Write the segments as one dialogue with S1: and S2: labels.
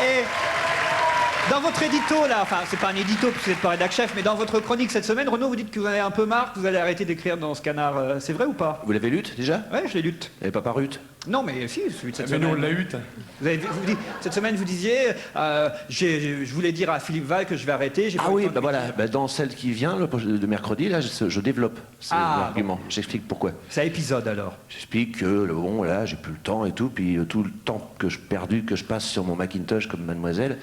S1: Et dans votre édito, là, enfin, c'est pas un édito, parce que vous n'êtes pas rédac chef, mais dans votre chronique cette semaine, Renaud, vous dites que vous en avez un peu marre, que vous allez arrêter d'écrire dans ce canard. C'est vrai ou pas?
S2: Vous l'avez lu déjà?
S1: Ouais, je l'ai lu.
S2: Et pas paru?
S1: Non, mais si, celui de cette
S3: Mais
S1: semaine.
S3: nous, on l'a eu.
S1: Cette semaine, vous disiez, je voulais dire à Philippe Val que je vais arrêter.
S2: Ah oui, bah voilà, bah dans celle qui vient, de mercredi, là, je développe l'argument. Bon. J'explique pourquoi.
S1: C'est à épisode, alors.
S2: J'explique que, bon, là, j'ai plus le temps et tout, puis tout le temps que je passe sur mon Macintosh comme mademoiselle,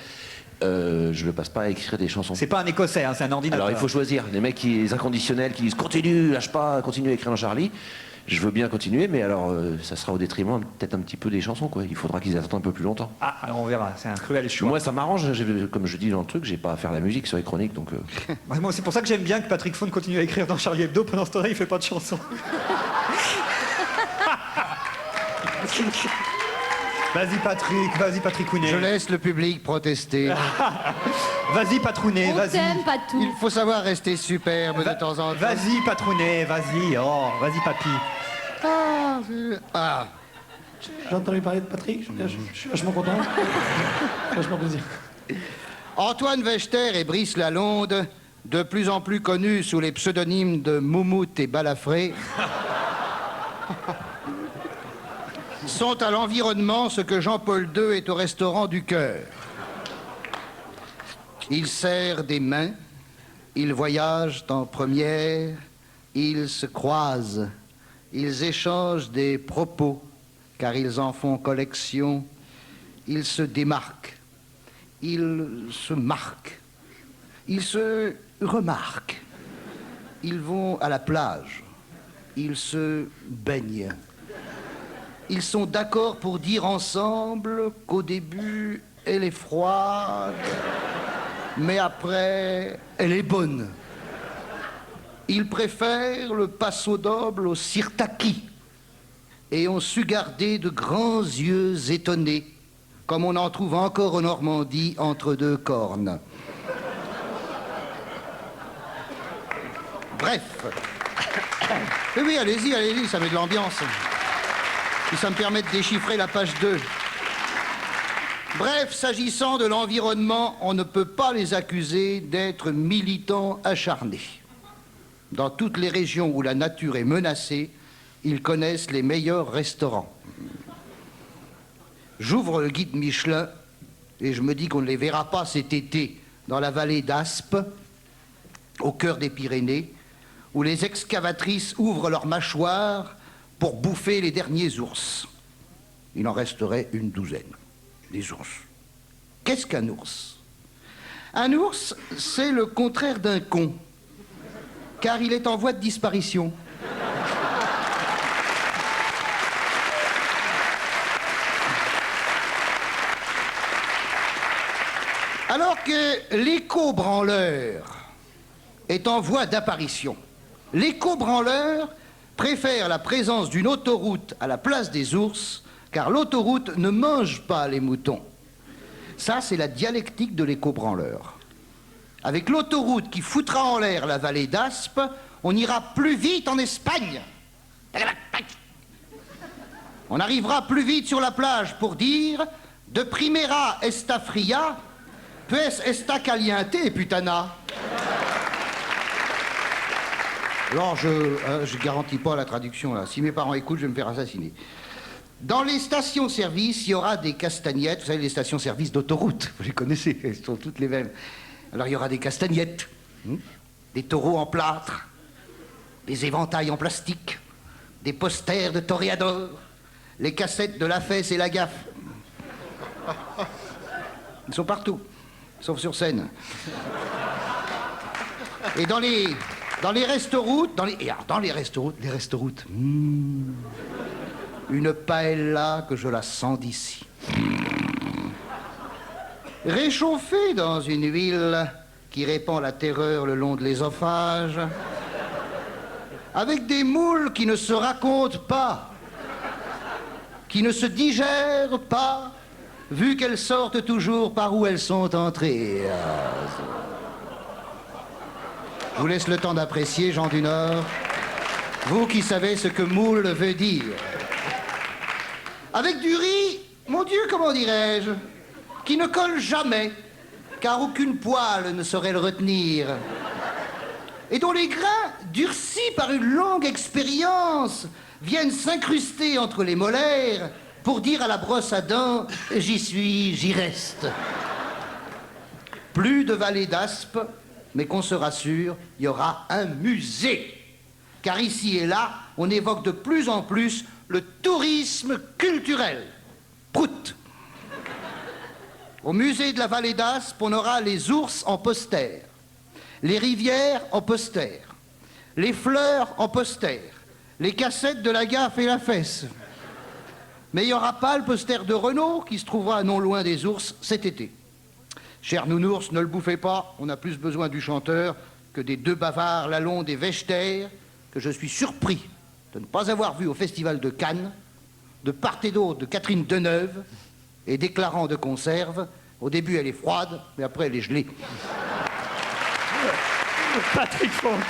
S2: je le passe pas à écrire des chansons.
S1: C'est pas un Écossais, hein, c'est un ordinateur.
S2: Alors il faut choisir. Les mecs, les inconditionnels qui disent continue, lâche pas, continue à écrire dans Charlie. Je veux bien continuer, mais alors ça sera au détriment peut-être un petit peu des chansons, quoi. Il faudra qu'ils attendent un peu plus longtemps.
S1: Ah, alors on verra, c'est un cruel choix.
S2: Moi, ça m'arrange, comme je dis dans le truc, j'ai pas à faire la musique sur les chroniques, donc...
S1: Moi, c'est pour ça que j'aime bien que Patrick Faune continue à écrire dans Charlie Hebdo, pendant ce temps-là, il fait pas de chansons. Vas-y Patricounet.
S4: Je laisse le public protester.
S1: Vas-y Patrounet,
S5: On
S1: vas-y.
S5: t'aime, pas tout.
S4: Il faut savoir rester superbe de temps en temps.
S1: Vas-y Patrounet, vas-y, oh, vas-y papy.
S4: Ah,
S3: J'ai entendu parler de Patrick, je suis vachement content. Vachement plaisir.
S4: Antoine Wechter et Brice Lalonde, de plus en plus connus sous les pseudonymes de Moumout et Balafré, sont à l'environnement ce que Jean-Paul II est au restaurant du cœur. Ils serrent des mains, ils voyagent en première, ils se croisent, ils échangent des propos, car ils en font collection, ils se démarquent, ils se marquent, ils se remarquent, ils vont à la plage, ils se baignent. Ils sont d'accord pour dire ensemble qu'au début, elle est froide, mais après, elle est bonne. Ils préfèrent le passo doble au sirtaki et ont su garder de grands yeux étonnés, comme on en trouve encore en Normandie entre deux cornes. Bref. Oui, allez-y, ça met de l'ambiance. Et ça me permet de déchiffrer la page 2. Bref, s'agissant de l'environnement, on ne peut pas les accuser d'être militants acharnés. Dans toutes les régions où la nature est menacée, ils connaissent les meilleurs restaurants. J'ouvre le guide Michelin et je me dis qu'on ne les verra pas cet été dans la vallée d'Aspe, au cœur des Pyrénées, où les excavatrices ouvrent leurs mâchoires pour bouffer les derniers ours. Il en resterait une douzaine, des ours. Qu'est-ce qu'un ours? Un ours, c'est le contraire d'un con, car il est en voie de disparition. Alors que l'éco-branleur est en voie d'apparition, l'éco-branleur préfère la présence d'une autoroute à la place des ours, car l'autoroute ne mange pas les moutons. Ça, c'est la dialectique de l'éco-branleur. Avec l'autoroute qui foutra en l'air la vallée d'Aspe, on ira plus vite en Espagne. On arrivera plus vite sur la plage pour dire « De primera esta fria, pues esta caliente, putana ». Alors, je garantis pas la traduction, là. Si mes parents écoutent, je vais me faire assassiner. Dans les stations-service, il y aura des castagnettes. Vous savez, les stations-service d'autoroute, vous les connaissez, elles sont toutes les mêmes. Alors, il y aura des castagnettes, des taureaux en plâtre, des éventails en plastique, des posters de toréadors, les cassettes de La Fesse et La Gaffe. Ils sont partout, sauf sur scène. Et dans les restoroutes, les restoroutes, une paella que je la sens d'ici. Réchauffée dans une huile qui répand la terreur le long de l'œsophage, avec des moules qui ne se racontent pas, qui ne se digèrent pas, vu qu'elles sortent toujours par où elles sont entrées. Je vous laisse le temps d'apprécier, Jean du Nord, vous qui savez ce que moule veut dire. Avec du riz, mon Dieu, comment dirais-je, qui ne colle jamais, car aucune poêle ne saurait le retenir, et dont les grains, durcis par une longue expérience, viennent s'incruster entre les molaires pour dire à la brosse à dents « j'y suis, j'y reste ». Plus de vallée d'Aspe, mais qu'on se rassure, il y aura un musée. Car ici et là, on évoque de plus en plus le tourisme culturel. Prout. Au musée de la vallée d'Aspe, on aura les ours en poster, les rivières en poster, les fleurs en poster, les cassettes de la gaffe et la fesse. Mais il n'y aura pas le poster de Renault qui se trouvera non loin des ours cet été. Cher nounours, ne le bouffez pas, on a plus besoin du chanteur que des deux bavards Lalonde et Wechter, que je suis surpris de ne pas avoir vu au Festival de Cannes, de part et d'autre de Catherine Deneuve, et déclarant de conserve, au début elle est froide, mais après elle est gelée.
S1: Patrick Fonck.